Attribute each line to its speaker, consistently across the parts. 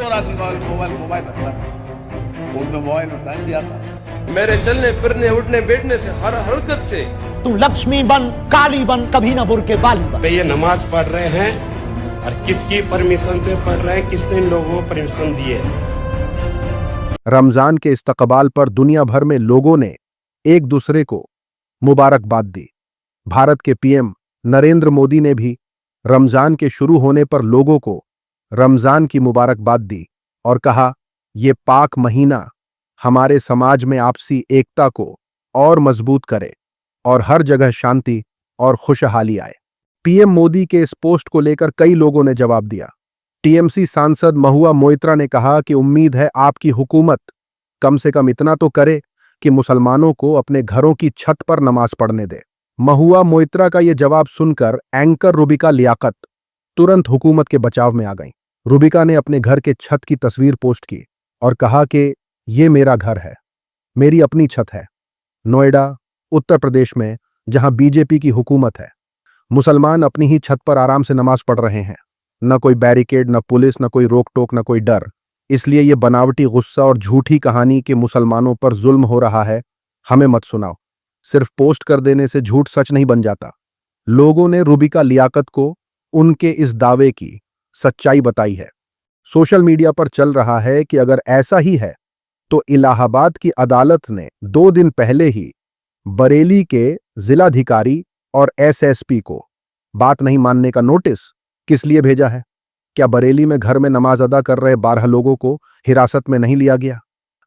Speaker 1: रात मोबाइल रखता उनमें मोबाइल में टाइम दिया था।
Speaker 2: मेरे चलने फिरने उठने बैठने से हर हरकत से
Speaker 3: तू लक्ष्मी बन काली बन कभी ना बुर के बाली बन।
Speaker 4: ये नमाज पढ़ रहे हैं और किसकी परमिशन से पढ़ रहे हैं, किसने लोगों को परमिशन दी है।
Speaker 5: रमजान के इस्तकबाल पर दुनिया भर में लोगों ने एक दूसरे को मुबारकबाद दी। भारत के पीएम नरेंद्र मोदी ने भी रमजान के शुरू होने पर लोगों को रमजान की मुबारकबाद दी और कहा, ये पाक महीना हमारे समाज में आपसी एकता को और मजबूत करे और हर जगह शांति और खुशहाली आए। पीएम मोदी के इस पोस्ट को लेकर कई लोगों ने जवाब दिया। टीएमसी सांसद महुआ मोइत्रा ने कहा कि उम्मीद है आपकी हुकूमत कम से कम इतना तो करे कि मुसलमानों को अपने घरों की छत पर नमाज पढ़ने दे। महुआ मोइत्रा का यह जवाब सुनकर एंकर रुबिका लियाकत तुरंत हुकूमत के बचाव में आ गईं। रुबिका ने अपने घर के छत की तस्वीर पोस्ट की और कहा कि ये मेरा घर है, मेरी अपनी छत है, नोएडा उत्तर प्रदेश में जहां बीजेपी की हुकूमत है। मुसलमान अपनी ही छत पर आराम से नमाज पढ़ रहे हैं, न कोई बैरिकेड, न पुलिस, न कोई रोक टोक, न कोई डर। इसलिए ये बनावटी गुस्सा और झूठी कहानी कि मुसलमानों पर जुल्म हो रहा है हमें मत सुनाओ। सिर्फ पोस्ट कर देने से झूठ सच नहीं बन जाता। लोगों ने रुबिका लियाकत को उनके इस दावे की सच्चाई बताई है। सोशल मीडिया पर चल रहा है कि अगर ऐसा ही है तो इलाहाबाद की अदालत ने 2 दिन पहले ही बरेली के जिलाधिकारी और एसएसपी को बात नहीं मानने का नोटिस किस लिए भेजा है? क्या बरेली में घर में नमाज अदा कर रहे 12 लोगों को हिरासत में नहीं लिया गया?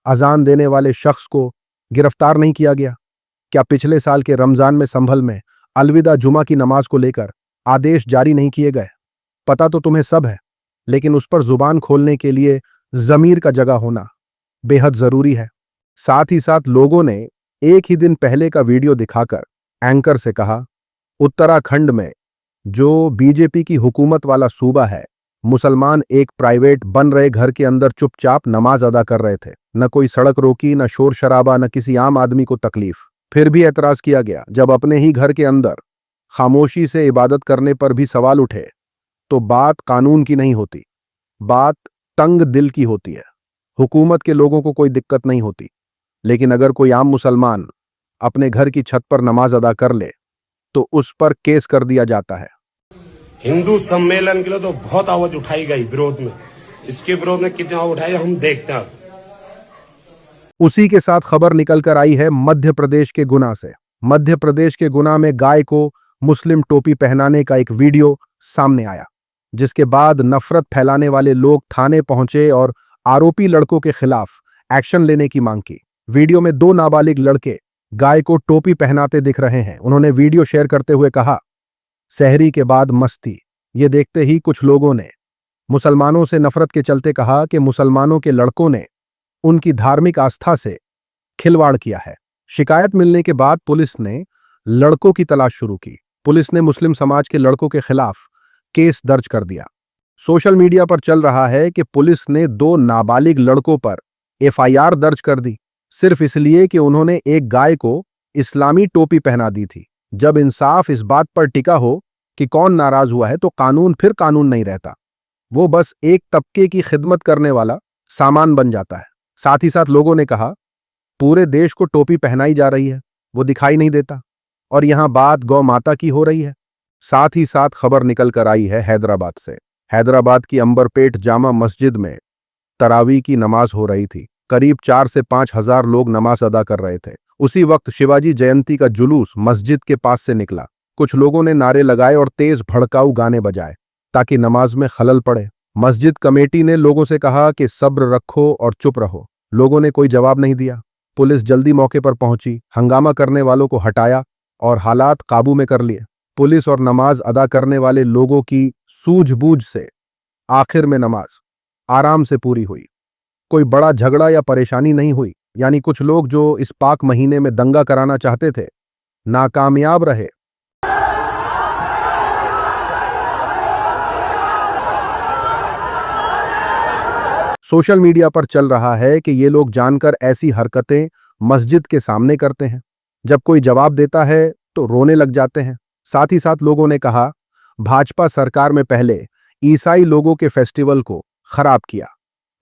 Speaker 5: अजान देने वाले शख्स को गिरफ्तार नहीं किया गया? क्या पिछले साल के रमजान में संभल में अलविदा जुमा की नमाज को लेकर आदेश जारी नहीं किए गए? पता तो तुम्हें सब है, लेकिन उस पर जुबान खोलने के लिए जमीर का जगह होना बेहद जरूरी है। साथ ही साथ लोगों ने एक ही दिन पहले का वीडियो दिखाकर एंकर से कहा, उत्तराखंड में जो बीजेपी की हुकूमत वाला सूबा है, मुसलमान एक प्राइवेट बन रहे घर के अंदर चुपचाप नमाज अदा कर रहे थे। न कोई सड़क रोकी, न शोर शराबा, न किसी आम आदमी को तकलीफ। फिर भी एतराज किया गया जब अपने ही घर के अंदर खामोशी से इबादत करने पर भी सवाल उठे तो बात कानून की नहीं होती, बात तंग दिल की होती है। हुकूमत के लोगों को कोई दिक्कत नहीं होती, लेकिन अगर कोई आम मुसलमान अपने घर की छत पर नमाज अदा कर ले तो उस पर केस कर दिया जाता है।
Speaker 4: हिंदू सम्मेलन के लिए तो बहुत आवाज उठाई गई विरोध में, इसके विरोध में कितने आवाज उठाए हम देखते हैं।
Speaker 5: उसी के साथ खबर निकलकर आई है मध्य प्रदेश के गुना से। मध्य प्रदेश के गुना में गाय को मुस्लिम टोपी पहनाने का एक वीडियो सामने आया, जिसके बाद नफरत फैलाने वाले लोग थाने पहुंचे और आरोपी लड़कों के खिलाफ एक्शन लेने की मांग की। वीडियो में 2 नाबालिग लड़के गाय को टोपी पहनाते दिख रहे हैं। उन्होंने वीडियो शेयर करते हुए कहा, सहरी के बाद मस्ती। ये देखते ही कुछ लोगों ने मुसलमानों से नफरत के चलते कहा कि मुसलमानों के लड़कों ने उनकी धार्मिक आस्था से खिलवाड़ किया है। शिकायत मिलने के बाद पुलिस ने लड़कों की तलाश शुरू की। पुलिस ने मुस्लिम समाज के लड़कों के खिलाफ केस दर्ज कर दिया। सोशल मीडिया पर चल रहा है कि पुलिस ने 2 नाबालिग लड़कों पर एफआईआर दर्ज कर दी, सिर्फ इसलिए कि उन्होंने एक गाय को इस्लामी टोपी पहना दी थी। जब इंसाफ इस बात पर टिका हो कि कौन नाराज हुआ है तो कानून फिर कानून नहीं रहता, वो बस एक तबके की खिदमत करने वाला सामान बन जाता है। साथ ही साथ लोगों ने कहा, पूरे देश को टोपी पहनाई जा रही है, वो दिखाई नहीं देता, और यहां बात गौ माता की हो रही है। साथ ही साथ खबर निकल कर आई है हैदराबाद से। हैदराबाद की अंबरपेट जामा मस्जिद में तरावी की नमाज हो रही थी। करीब 4 से 5 हजार लोग नमाज अदा कर रहे थे। उसी वक्त शिवाजी जयंती का जुलूस मस्जिद के पास से निकला। कुछ लोगों ने नारे लगाए और तेज भड़काऊ गाने बजाए ताकि नमाज में खलल पड़े। मस्जिद कमेटी ने लोगों से कहा कि सब्र रखो और चुप रहो। लोगों ने कोई जवाब नहीं दिया। पुलिस जल्दी मौके पर पहुंची, हंगामा करने वालों को हटाया और हालात काबू में कर लिए। पुलिस और नमाज अदा करने वाले लोगों की सूझबूझ से आखिर में नमाज आराम से पूरी हुई। कोई बड़ा झगड़ा या परेशानी नहीं हुई। यानी कुछ लोग जो इस पाक महीने में दंगा कराना चाहते थे, नाकामयाब रहे। सोशल मीडिया पर चल रहा है कि ये लोग जानकर ऐसी हरकतें मस्जिद के सामने करते हैं। जब कोई जवाब देता है तो रोने लग जाते हैं। साथ ही साथ लोगों ने कहा, भाजपा सरकार में पहले ईसाई लोगों के फेस्टिवल को खराब किया,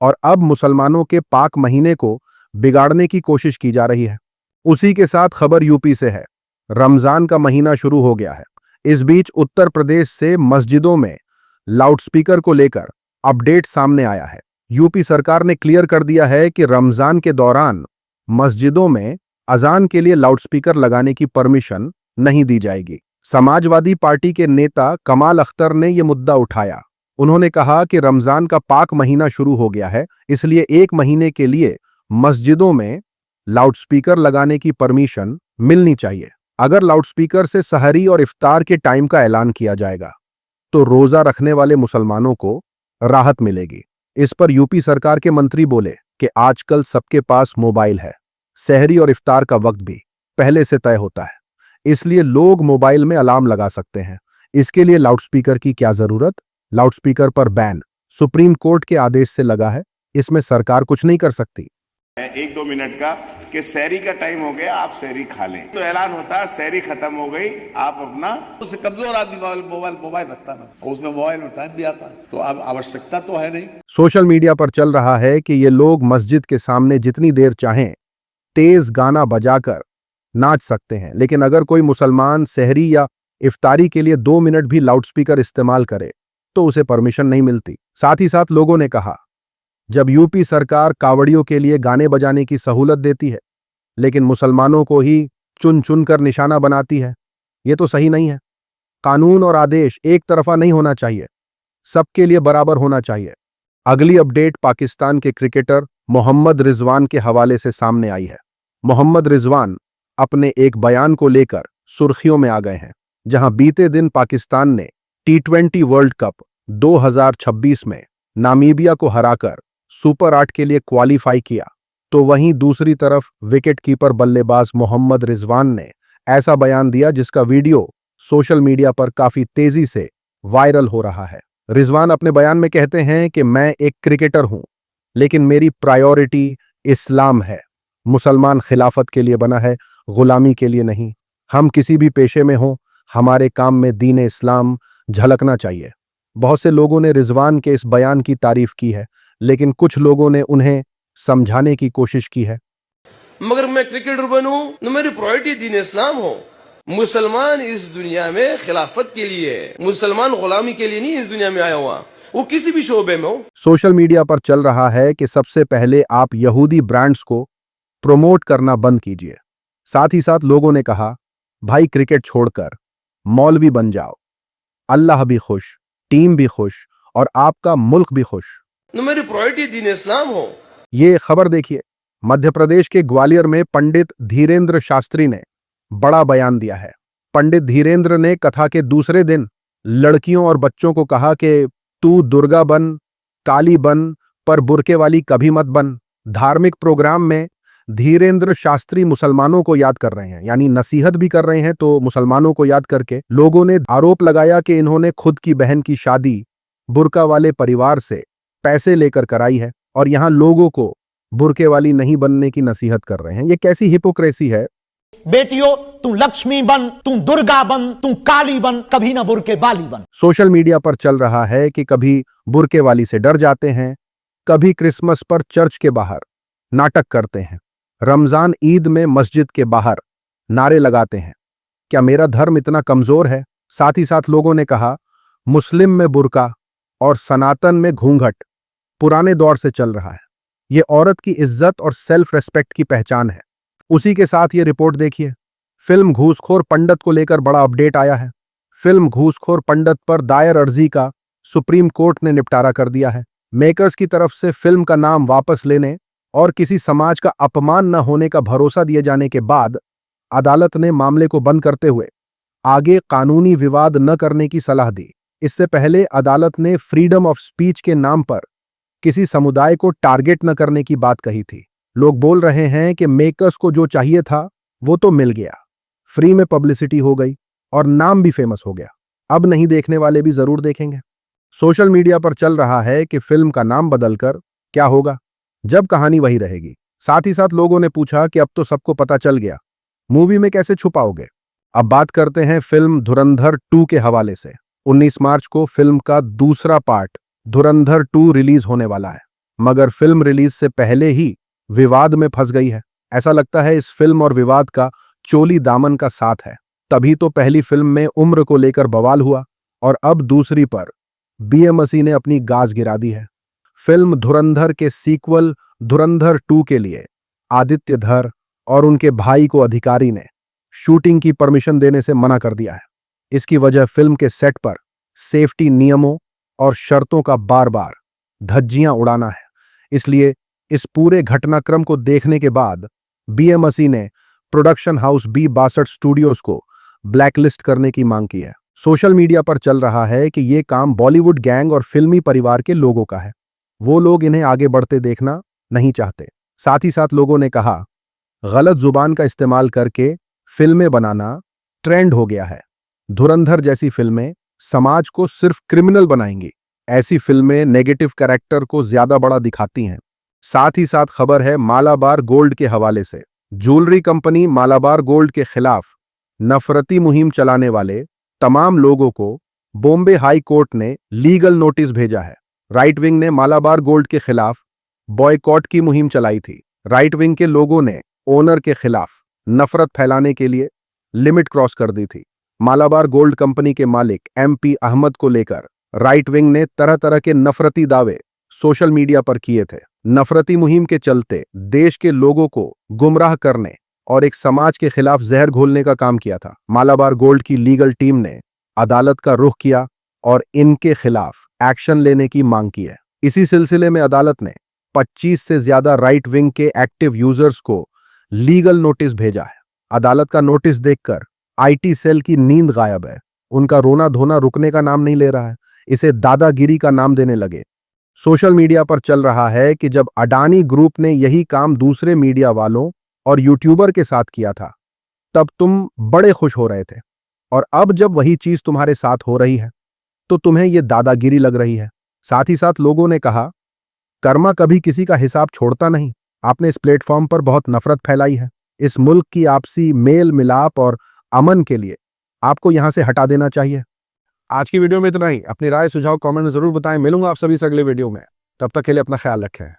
Speaker 5: और अब मुसलमानों के पाक महीने को बिगाड़ने की कोशिश की जा रही है। उसी के साथ खबर यूपी से है। रमजान का महीना शुरू हो गया है। इस बीच उत्तर प्रदेश से मस्जिदों में लाउडस्पीकर को लेकर अपडेट सामने आया है। यूपी सरकार ने क्लियर कर दिया है कि रमजान के दौरान मस्जिदों में अजान के लिए लाउडस्पीकर लगाने की परमिशन नहीं दी जाएगी। समाजवादी पार्टी के नेता कमाल अख्तर ने यह मुद्दा उठाया। उन्होंने कहा कि रमजान का पाक महीना शुरू हो गया है, इसलिए 1 महीने के लिए मस्जिदों में लाउडस्पीकर लगाने की परमिशन मिलनी चाहिए। अगर लाउडस्पीकर से सहरी और इफ्तार के टाइम का ऐलान किया जाएगा तो रोजा रखने वाले मुसलमानों को राहत मिलेगी। इस पर यूपी सरकार के मंत्री बोले कि आजकल सबके पास मोबाइल है, सहरी और इफ्तार का वक्त भी पहले से तय होता है, इसलिए लोग मोबाइल में अलार्म लगा सकते हैं। इसके लिए लाउडस्पीकर की क्या जरूरत? लाउडस्पीकर पर बैन सुप्रीम कोर्ट के आदेश से लगा है, इसमें सरकार कुछ नहीं कर सकती।
Speaker 6: 1-2 मिनट का कि सहरी का टाइम हो गया, आप सहरी खा लें, तो ऐलान होता है सहरी खत्म हो गई, आप अपना।
Speaker 1: उससे कमजोर आदमी मोबाइल रखता ना, और उसमें मोबाइल में टाइम भी आता है, तो अब आवश्यकता तो है नहीं।
Speaker 5: सोशल मीडिया पर चल रहा है कि ये लोग मस्जिद के सामने जितनी देर चाहें तेज गाना बजाकर नाच सकते हैं, लेकिन अगर कोई मुसलमान सहरी या इफ्तारी के लिए 2 मिनट भी लाउडस्पीकर इस्तेमाल करे तो उसे परमिशन नहीं मिलती। साथ ही साथ लोगों ने कहा, जब यूपी सरकार कावड़ियों के लिए गाने बजाने की सहूलत देती है लेकिन मुसलमानों को ही चुन चुन कर निशाना बनाती है, यह तो सही नहीं है। कानून और आदेश एक तरफा नहीं होना चाहिए, सबके लिए बराबर होना चाहिए। अगली अपडेट पाकिस्तान के क्रिकेटर मोहम्मद रिजवान के हवाले से सामने आई है। मोहम्मद रिजवान अपने एक बयान को लेकर सुर्खियों में आ गए हैं, जहां बीते दिन पाकिस्तान ने T20 वर्ल्ड कप 2026 में नामीबिया को हराकर सुपर 8 के लिए क्वालिफाई किया, तो वहीं दूसरी तरफ विकेटकीपर बल्लेबाज मोहम्मद रिजवान ने ऐसा बयान दिया जिसका वीडियो सोशल मीडिया पर काफी तेजी से वायरल हो रहा है। रिजवान अपने बयान में कहते हैं कि मैं एक क्रिकेटर हूं, लेकिन मेरी प्रायोरिटी इस्लाम है। मुसलमान खिलाफत के लिए बना है, गुलामी के लिए नहीं। हम किसी भी पेशे में हों, हमारे काम में दीन इस्लाम झलकना चाहिए। बहुत से लोगों ने रिजवान के इस बयान की तारीफ की है, लेकिन कुछ लोगों ने उन्हें समझाने की कोशिश की है।
Speaker 2: मगर मैं क्रिकेटर बनूं तो मेरी प्रायोरिटी दीन इस्लाम हो। मुसलमान इस दुनिया में खिलाफत के लिए है, मुसलमान गुलामी के लिए नहीं इस दुनिया में आया हुआ, वो किसी भी शोबे में हो।
Speaker 5: सोशल मीडिया पर चल रहा है कि सबसे पहले आप यहूदी ब्रांड्स को प्रमोट करना बंद कीजिए। साथ ही साथ लोगों ने कहा, भाई क्रिकेट छोड़कर मौलवी बन जाओ, अल्लाह भी खुश, टीम भी खुश और आपका मुल्क भी खुश।
Speaker 2: तो मेरी प्रायोरिटी दीन इस्लाम हो।
Speaker 5: ये खबर देखिए, मध्य प्रदेश के ग्वालियर में पंडित धीरेन्द्र शास्त्री ने बड़ा बयान दिया है। पंडित धीरेन्द्र ने कथा के दूसरे दिन लड़कियों और बच्चों को कहा कि तू दुर्गा बन, काली बन, पर बुरके वाली कभी मत बन। धार्मिक प्रोग्राम में धीरेन्द्र शास्त्री मुसलमानों को याद कर रहे हैं, यानी नसीहत भी कर रहे हैं, तो मुसलमानों को याद करके लोगों ने आरोप लगाया कि इन्होंने खुद की बहन की शादी बुरका वाले परिवार से पैसे लेकर कराई है और यहां लोगों को बुरके वाली नहीं बनने की नसीहत कर रहे हैं। ये कैसी हिपोक्रेसी है।
Speaker 3: बेटियों, तू लक्ष्मी बन, तू दुर्गा बन, तू काली बन, कभी ना बुरके बाली बन।
Speaker 5: सोशल मीडिया पर चल रहा है कि कभी बुरके वाली से डर जाते हैं, कभी क्रिसमस पर चर्च के बाहर नाटक करते हैं, रमजान ईद में मस्जिद के बाहर नारे लगाते हैं। क्या मेरा धर्म इतना कमजोर है? साथ ही साथ लोगों ने कहा, मुस्लिम में बुरका और सनातन में घूंघट पुराने दौर से चल रहा है। यह औरत की इज्जत और सेल्फ रेस्पेक्ट की पहचान है। उसी के साथ ये रिपोर्ट देखिए, फिल्म घूसखोर पंडित को लेकर बड़ा अपडेट आया है। फिल्म घूसखोर पंडित पर दायर अर्जी का सुप्रीम कोर्ट ने निपटारा कर दिया है। मेकर्स की तरफ से फिल्म का नाम वापस लेने और किसी समाज का अपमान न होने का भरोसा दिए जाने के बाद अदालत ने मामले को बंद करते हुए आगे कानूनी विवाद न करने की सलाह दी। इससे पहले अदालत ने फ्रीडम ऑफ स्पीच के नाम पर किसी समुदाय को टारगेट न करने की बात कही थी। लोग बोल रहे हैं कि मेकर्स को जो चाहिए था वो तो मिल गया, फ्री में पब्लिसिटी हो गई और नाम भी फेमस हो गया। अब नहीं देखने वाले भी जरूर देखेंगे। सोशल मीडिया पर चल रहा है कि फिल्म का नाम बदलकर क्या होगा, जब कहानी वही रहेगी। साथ ही साथ लोगों ने पूछा कि अब तो सबको पता चल गया, मूवी में कैसे छुपाओगे। अब बात करते हैं फिल्म धुरंधर 2 के हवाले से। 19 मार्च को फिल्म का दूसरा पार्ट धुरंधर 2 रिलीज होने वाला है। मगर फिल्म रिलीज से पहले ही विवाद में फंस गई है। ऐसा लगता है इस फिल्म और विवाद का चोली दामन का साथ है। तभी तो पहली फिल्म में उम्र को लेकर बवाल हुआ और अब दूसरी पर बीएमसी ने अपनी गाज गिरा दी है। फिल्म धुरंधर के सीक्वल धुरंधर 2 के लिए आदित्य धर और उनके भाई को अधिकारी ने शूटिंग की परमिशन देने से मना कर दिया है। इसकी वजह फिल्म के सेट पर सेफ्टी नियमों और शर्तों का बार बार धज्जियां उड़ाना है। इसलिए इस पूरे घटनाक्रम को देखने के बाद बीएमसी ने प्रोडक्शन हाउस B62 स्टूडियोज को ब्लैकलिस्ट करने की मांग की है। सोशल मीडिया पर चल रहा है कि यह काम बॉलीवुड गैंग और फिल्मी परिवार के लोगों का है। वो लोग इन्हें आगे बढ़ते देखना नहीं चाहते। साथ ही साथ लोगों ने कहा, गलत जुबान का इस्तेमाल करके फिल्में बनाना ट्रेंड हो गया है। धुरंधर जैसी फिल्में समाज को सिर्फ क्रिमिनल बनाएंगी। ऐसी फिल्में नेगेटिव कैरेक्टर को ज्यादा बड़ा दिखाती हैं। साथ ही साथ खबर है मालाबार गोल्ड के हवाले से। ज्वेलरी कंपनी मालाबार गोल्ड के खिलाफ नफरती मुहिम चलाने वाले तमाम लोगों को बॉम्बे हाई कोर्ट ने लीगल नोटिस भेजा है। राइट विंग ने मालाबार गोल्ड के खिलाफ बॉयकॉट की मुहिम चलाई थी। राइट विंग के लोगों ने ओनर के खिलाफ नफरत फैलाने के लिए लिमिट क्रॉस कर दी थी। मालाबार गोल्ड कंपनी के मालिक MP अहमद को लेकर राइट विंग ने तरह तरह के नफरती दावे सोशल मीडिया पर किए थे। नफरती मुहिम के चलते देश के लोगों को गुमराह करने और एक समाज के खिलाफ जहर घोलने का काम किया था। मालाबार गोल्ड की लीगल टीम ने अदालत का रुख किया और इनके खिलाफ एक्शन लेने की मांग की है। इसी सिलसिले में अदालत ने 25 से ज्यादा राइट विंग के एक्टिव यूजर्स को लीगल नोटिस भेजा है। अदालत का नोटिस देखकर IT सेल की नींद गायब है। उनका रोना धोना रुकने का नाम नहीं ले रहा है। इसे दादागिरी का नाम देने लगे। सोशल मीडिया पर चल रहा है कि जब अडानी ग्रुप ने यही काम दूसरे मीडिया वालों और यूट्यूबर के साथ किया था तब तुम बड़े खुश हो रहे थे, और अब जब वही चीज तुम्हारे साथ हो रही है तो तुम्हें यह दादागिरी लग रही है। साथ ही साथ लोगों ने कहा, कर्मा कभी किसी का हिसाब छोड़ता नहीं। आपने इस प्लेटफॉर्म पर बहुत नफरत फैलाई है। इस मुल्क की आपसी मेल मिलाप और अमन के लिए आपको यहां से हटा देना चाहिए। आज की वीडियो में इतना ही। अपनी राय सुझाव कमेंट में जरूर बताएं। मिलूंगा आप सभी से अगले वीडियो में। तब तक के लिए अपना ख्याल रखें।